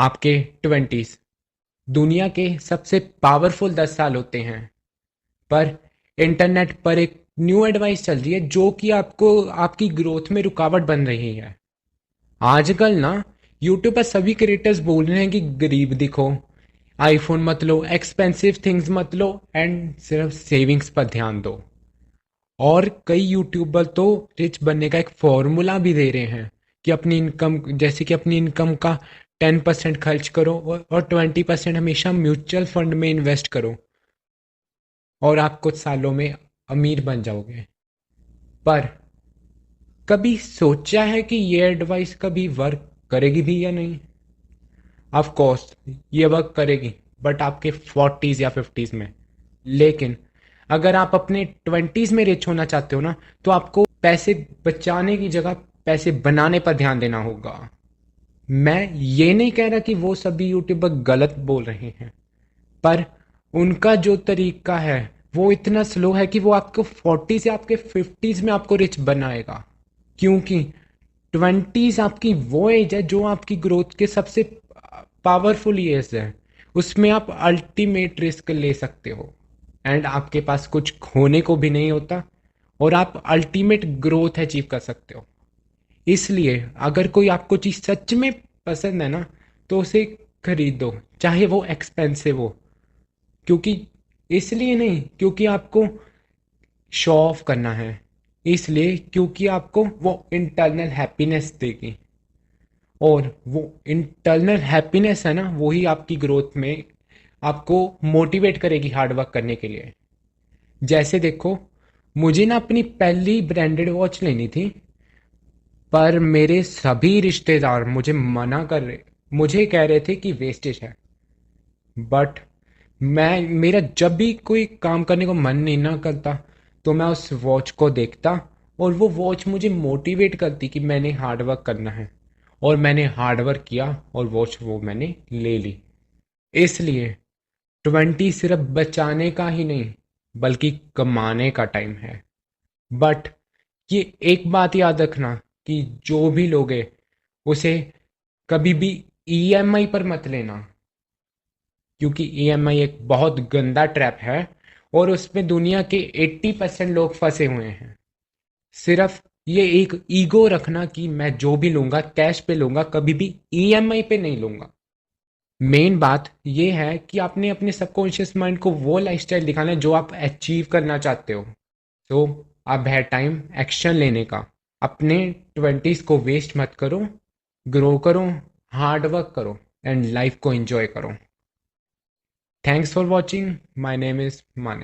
आपके 20s दुनिया के सबसे पावरफुल 10 साल होते हैं। पर इंटरनेट पर एक न्यू एडवाइस चल रही है जो कि आपको आपकी ग्रोथ में रुकावट बन रही है। आजकल ना यूट्यूब पर सभी क्रिएटर्स बोल रहे हैं कि गरीब दिखो, आईफोन मत लो, एक्सपेंसिव थिंग्स मत लो एंड सिर्फ सेविंग्स पर ध्यान दो। और कई यूट्यूबर तो रिच बनने का एक फॉर्मूला भी दे रहे हैं कि अपनी इनकम का 10% खर्च करो और 20% हमेशा म्यूचुअल फंड में इन्वेस्ट करो और आप कुछ सालों में अमीर बन जाओगे। पर कभी सोचा है कि ये एडवाइस कभी वर्क करेगी भी या नहीं? ऑफ कोर्स ये वर्क करेगी, बट आपके 40s या 50s में। लेकिन अगर आप अपने 20s में रिच होना चाहते हो ना, तो आपको पैसे बचाने की जगह पैसे बनाने पर ध्यान देना होगा। मैं ये नहीं कह रहा कि वो सभी यूट्यूबर गलत बोल रहे हैं, पर उनका जो तरीका है वो इतना स्लो है कि वो आपको 40 से आपके 50s में आपको रिच बनाएगा। क्योंकि 20s आपकी वो एज है जो आपकी ग्रोथ के सबसे पावरफुल ईयर्स है। उसमें आप अल्टीमेट रिस्क ले सकते हो एंड आपके पास कुछ खोने को भी नहीं होता और आप अल्टीमेट ग्रोथ अचीव कर सकते हो। इसलिए अगर कोई आपको चीज़ सच में पसंद है ना, तो उसे खरीदो, चाहे वो एक्सपेंसिव हो। क्योंकि इसलिए नहीं क्योंकि आपको शो ऑफ करना है, इसलिए क्योंकि आपको वो इंटरनल हैप्पीनेस देगी। और वो इंटरनल हैप्पीनेस है ना, वही आपकी ग्रोथ में आपको मोटिवेट करेगी हार्ड वर्क करने के लिए। जैसे देखो, मुझे ना अपनी पहली ब्रांडेड वॉच लेनी थी, पर मेरे सभी रिश्तेदार मुझे कह रहे थे कि वेस्टेज है। बट मेरा जब भी कोई काम करने को मन नहीं ना करता, तो मैं उस वॉच को देखता और वो वॉच मुझे मोटिवेट करती कि मैंने हार्ड वर्क करना है। और मैंने हार्ड वर्क किया और वॉच वो मैंने ले ली। इसलिए 20 सिर्फ बचाने का ही नहीं, बल्कि कमाने का टाइम है। बट ये एक बात याद रखना कि जो भी लोगे उसे कभी भी ईएमआई पर मत लेना, क्योंकि ईएमआई एक बहुत गंदा ट्रैप है और उसमें दुनिया के 80% लोग फंसे हुए हैं। सिर्फ ये एक ईगो रखना कि मैं जो भी लूंगा कैश पे लूंगा, कभी भी ईएमआई पे नहीं लूंगा। मेन बात ये है कि आपने अपने सबकॉन्शियस माइंड को वो लाइफस्टाइल दिखाना है जो आप अचीव करना चाहते हो। तो अब है टाइम एक्शन लेने का। अपने 20s को वेस्ट मत करो, ग्रो करो, हार्ड वर्क करो एंड लाइफ को एंजॉय करो। Thanks for watching. My name is Manik.